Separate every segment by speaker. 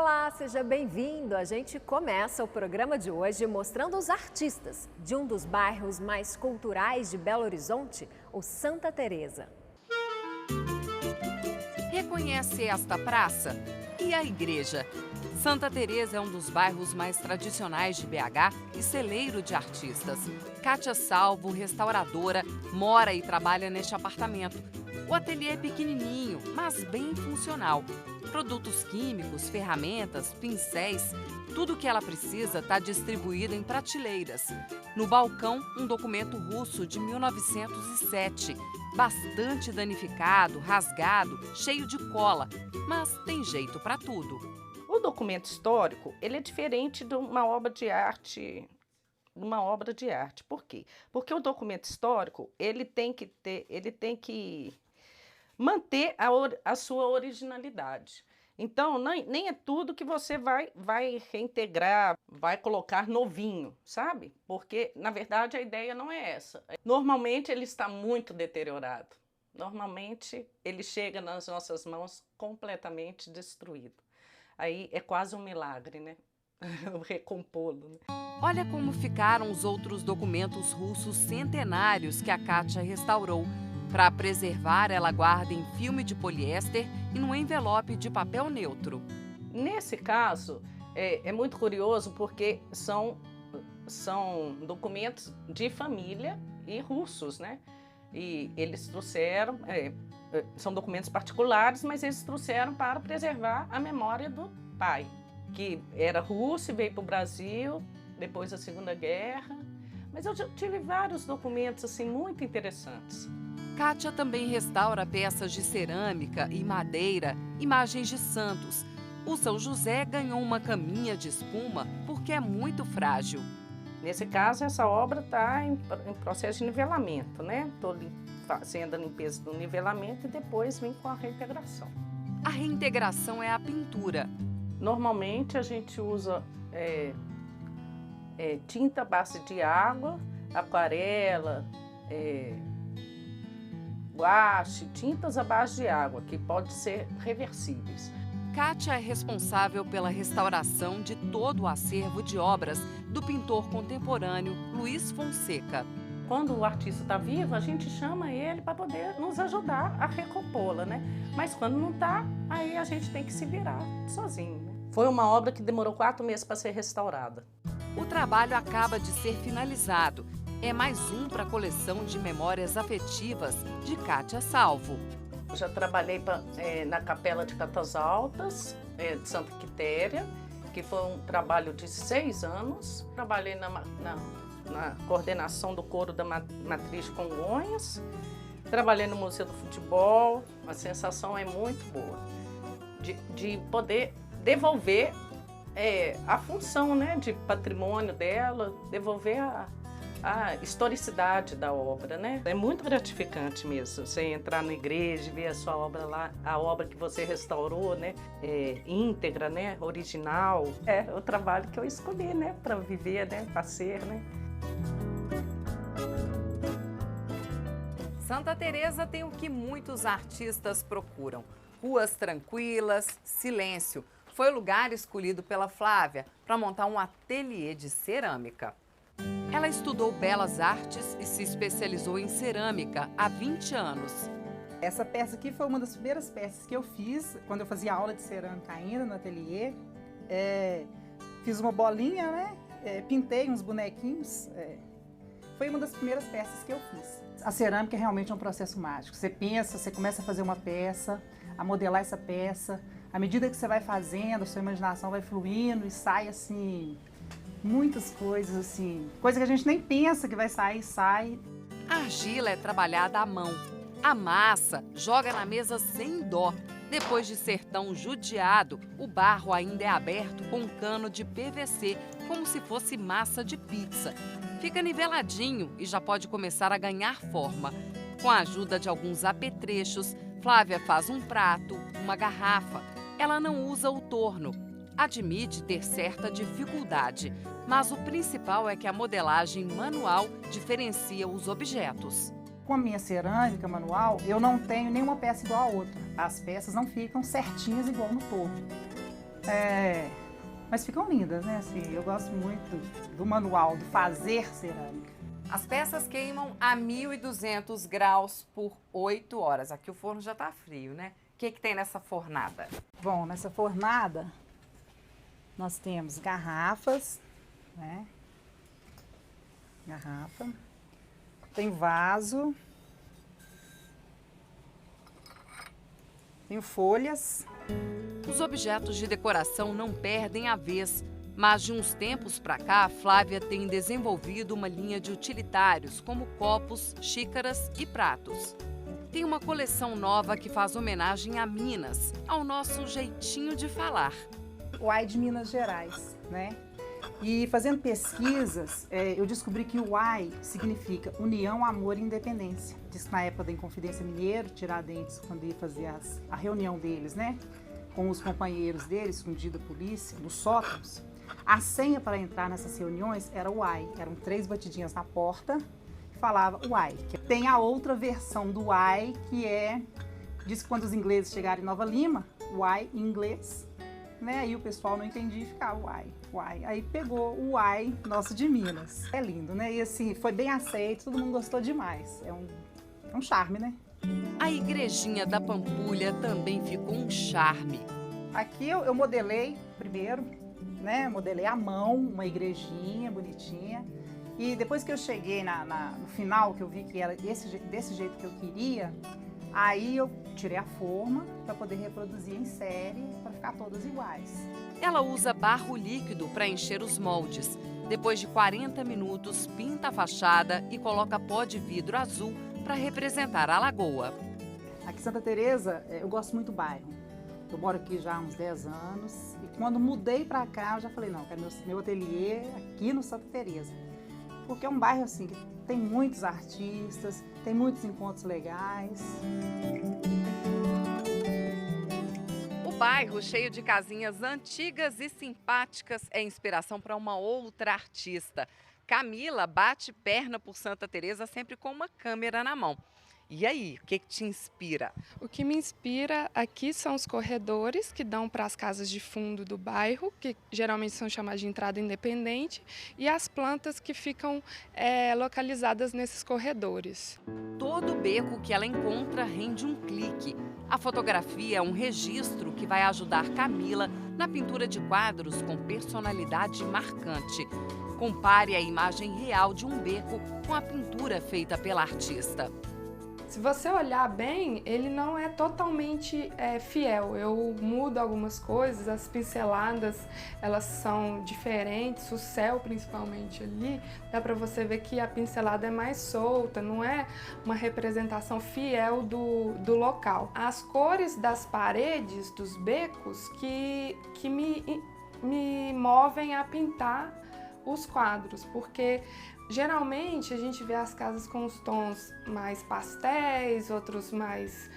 Speaker 1: Olá, seja bem-vindo. A gente começa o programa de hoje mostrando os artistas de um dos bairros mais culturais de Belo Horizonte, o Santa Teresa.
Speaker 2: Reconhece esta praça? E a igreja? Santa Teresa é um dos bairros mais tradicionais de BH e celeiro de artistas. Kátia Salvo, restauradora, mora e trabalha neste apartamento. O ateliê é pequenininho, mas bem funcional. Produtos químicos, ferramentas, pincéis, tudo o que ela precisa está distribuído em prateleiras. No balcão, um documento russo de 1907, bastante danificado, rasgado, cheio de cola, mas tem jeito para tudo.
Speaker 3: O documento histórico, ele é diferente de uma obra de arte. Por quê? Porque o documento histórico, ele tem que manter a sua originalidade. Então, nem é tudo que você vai reintegrar, vai colocar novinho, sabe? Porque, na verdade, a ideia não é essa. Normalmente, ele está muito deteriorado. Normalmente, ele chega nas nossas mãos completamente destruído. Aí é quase um milagre, né? Recompô-lo, né?
Speaker 2: Olha como ficaram os outros documentos russos centenários que a Kátia restaurou. Para preservar, ela guarda em filme de poliéster e num envelope de papel neutro.
Speaker 3: Nesse caso, é muito curioso porque são documentos de família e russos, né? E eles trouxeram, são documentos particulares, mas eles trouxeram para preservar a memória do pai, que era russo e veio para o Brasil depois da Segunda Guerra. Mas eu já tive vários documentos assim, muito interessantes.
Speaker 2: Kátia também restaura peças de cerâmica e madeira, imagens de santos. O São José ganhou uma caminha de espuma porque é muito frágil.
Speaker 3: Nesse caso, essa obra está em processo de nivelamento, né? Estou fazendo a limpeza do nivelamento e depois vim com a reintegração.
Speaker 2: A reintegração é a pintura.
Speaker 3: Normalmente a gente usa tinta à base de água, aquarela, guache, tintas à base de água, que podem ser reversíveis.
Speaker 2: Kátia é responsável pela restauração de todo o acervo de obras do pintor contemporâneo Luiz Fonseca.
Speaker 3: Quando o artista está vivo, a gente chama ele para poder nos ajudar a recompô-la, né? Mas quando não está, aí a gente tem que se virar sozinho, né? Foi uma obra que demorou 4 meses para ser restaurada.
Speaker 2: O trabalho acaba de ser finalizado. É mais um para a coleção de memórias afetivas de Kátia Salvo.
Speaker 3: Já trabalhei na Capela de Catas Altas, de Santa Quitéria, que foi um trabalho de 6 anos. Trabalhei na coordenação do coro da Matriz de Congonhas. Trabalhei no Museu do Futebol. A sensação é muito boa de poder devolver a função, né, de patrimônio dela, devolver a historicidade da obra, né? É muito gratificante mesmo, você entrar na igreja e ver a sua obra lá, a obra que você restaurou, né? Íntegra, né? Original. É o trabalho que eu escolhi, né? Para viver, né? Para ser, né?
Speaker 2: Santa Teresa tem o que muitos artistas procuram: ruas tranquilas, silêncio. Foi o lugar escolhido pela Flávia para montar um ateliê de cerâmica. Ela estudou Belas Artes e se especializou em cerâmica há 20 anos.
Speaker 4: Essa peça aqui foi uma das primeiras peças que eu fiz quando eu fazia aula de cerâmica ainda no ateliê. Fiz uma bolinha, né? Pintei uns bonequinhos. Foi uma das primeiras peças que eu fiz. A cerâmica realmente é um processo mágico. Você pensa, você começa a fazer uma peça, a modelar essa peça. À medida que você vai fazendo, a sua imaginação vai fluindo e sai assim, muitas coisas assim. Coisa que a gente nem pensa que vai sair, sai.
Speaker 2: A argila é trabalhada à mão. Amassa, joga na mesa sem dó. Depois de ser tão judiado, o barro ainda é aberto com um cano de PVC, como se fosse massa de pizza. Fica niveladinho e já pode começar a ganhar forma. Com a ajuda de alguns apetrechos, Flávia faz um prato, uma garrafa. Ela não usa o torno. Admite ter certa dificuldade, mas o principal é que a modelagem manual diferencia os objetos.
Speaker 4: Com a minha cerâmica manual, eu não tenho nenhuma peça igual à outra. As peças não ficam certinhas igual no torno. Mas ficam lindas, né? Assim, eu gosto muito do manual, do fazer cerâmica.
Speaker 2: As peças queimam a 1.200 graus por 8 horas. Aqui o forno já está frio, né? O que tem nessa fornada?
Speaker 4: Bom, nessa fornada nós temos garrafas, né? Garrafa. Tem vaso. Tem folhas.
Speaker 2: Os objetos de decoração não perdem a vez, mas de uns tempos para cá, a Flávia tem desenvolvido uma linha de utilitários, como copos, xícaras e pratos. Tem uma coleção nova que faz homenagem a Minas, ao nosso jeitinho de falar.
Speaker 4: O AI de Minas Gerais, né? E fazendo pesquisas, eu descobri que o AI significa União, Amor e Independência. Diz que na época da Inconfidência Mineiro, Tiradentes, quando ia fazer a reunião deles, né? Com os companheiros deles, escondido da polícia, nos sótãos, a senha para entrar nessas reuniões era o AI. Eram 3 batidinhas na porta e falava o AI. Tem a outra versão do AI, que diz que quando os ingleses chegaram em Nova Lima, o AI em inglês, né? Aí o pessoal não entendia e ficava o AI. Aí pegou o AI nosso de Minas. É lindo, né? E assim, foi bem aceito, todo mundo gostou demais. É um charme, né?
Speaker 2: A igrejinha da Pampulha também ficou um charme.
Speaker 4: Aqui eu modelei primeiro, né? Modelei à mão uma igrejinha bonitinha. E depois que eu cheguei no final, que eu vi que era desse jeito que eu queria, aí eu tirei a forma para poder reproduzir em série, para ficar todas iguais.
Speaker 2: Ela usa barro líquido para encher os moldes. Depois de 40 minutos, pinta a fachada e coloca pó de vidro azul para representar a lagoa.
Speaker 4: Aqui em Santa Teresa, eu gosto muito do bairro. Eu moro aqui já há uns 10 anos e quando mudei para cá, eu já falei, não, quero meu ateliê aqui no Santa Teresa. Porque é um bairro assim que tem muitos artistas, tem muitos encontros legais.
Speaker 2: O bairro, cheio de casinhas antigas e simpáticas, é inspiração para uma outra artista. Camila bate perna por Santa Teresa sempre com uma câmera na mão. E aí, o que te inspira?
Speaker 5: O que me inspira aqui são os corredores que dão para as casas de fundo do bairro, que geralmente são chamadas de entrada independente, e as plantas que ficam localizadas nesses corredores.
Speaker 2: Todo beco que ela encontra rende um clique. A fotografia é um registro que vai ajudar Camila na pintura de quadros com personalidade marcante. Compare a imagem real de um beco com a pintura feita pela artista.
Speaker 5: Se você olhar bem, ele não é totalmente fiel. Eu mudo algumas coisas, as pinceladas elas são diferentes, o céu principalmente ali, dá para você ver que a pincelada é mais solta, não é uma representação fiel do local. As cores das paredes, dos becos, que me movem a pintar os quadros, porque geralmente a gente vê as casas com os tons mais pastéis, outros mais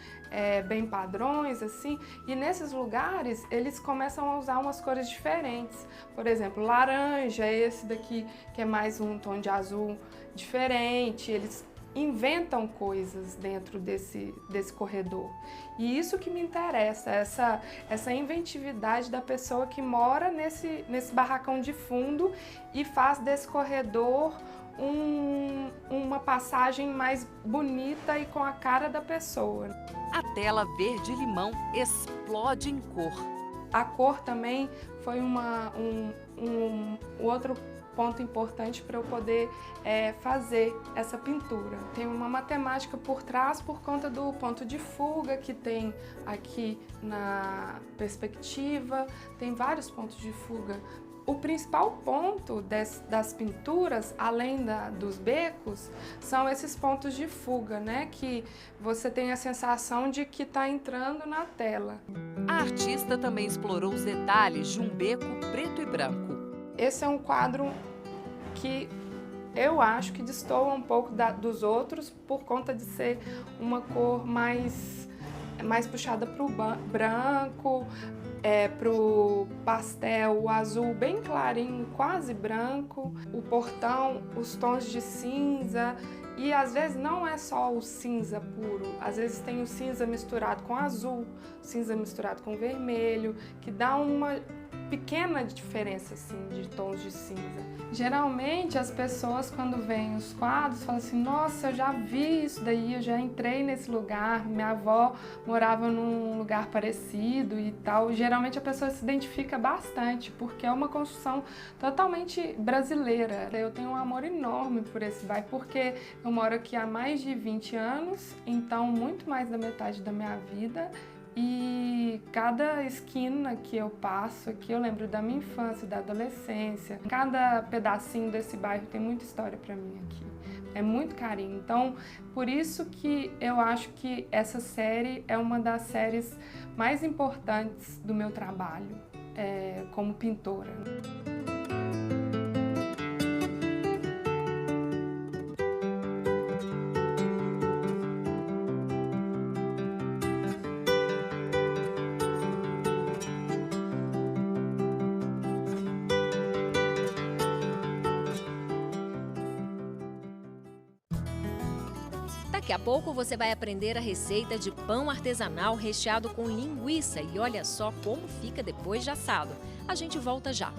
Speaker 5: bem padrões, assim, e nesses lugares eles começam a usar umas cores diferentes. Por exemplo, laranja, esse daqui que é mais um tom de azul diferente, eles inventam coisas dentro desse corredor. E isso que me interessa, essa inventividade da pessoa que mora nesse barracão de fundo e faz desse corredor uma passagem mais bonita e com a cara da pessoa.
Speaker 2: A tela verde-limão explode em cor.
Speaker 5: A cor também foi um outro ponto importante para eu poder fazer essa pintura. Tem uma matemática por trás por conta do ponto de fuga que tem aqui na perspectiva, tem vários pontos de fuga. O principal ponto das pinturas, além dos becos, são esses pontos de fuga, né? Que você tem a sensação de que está entrando na tela.
Speaker 2: A artista também explorou os detalhes de um beco preto e branco.
Speaker 5: Esse é um quadro que eu acho que destoa um pouco dos outros por conta de ser uma cor mais puxada para o branco, para o pastel, o azul bem clarinho, quase branco. O portão, os tons de cinza E às vezes não é só o cinza puro, às vezes tem o cinza misturado com azul, cinza misturado com vermelho, que dá uma pequena diferença assim, de tons de cinza. Geralmente as pessoas quando veem os quadros falam assim, nossa, eu já vi isso daí, eu já entrei nesse lugar, minha avó morava num lugar parecido e tal. Geralmente a pessoa se identifica bastante, porque é uma construção totalmente brasileira. Eu tenho um amor enorme por esse bairro, porque eu moro aqui há mais de 20 anos, então muito mais da metade da minha vida. E cada esquina que eu passo aqui, eu lembro da minha infância, da adolescência. Cada pedacinho desse bairro tem muita história para mim aqui. É muito carinho. Então, por isso que eu acho que essa série é uma das séries mais importantes do meu trabalho como pintora.
Speaker 1: Daqui a pouco você vai aprender a receita de pão artesanal recheado com linguiça e olha só como fica depois de assado. A gente volta já.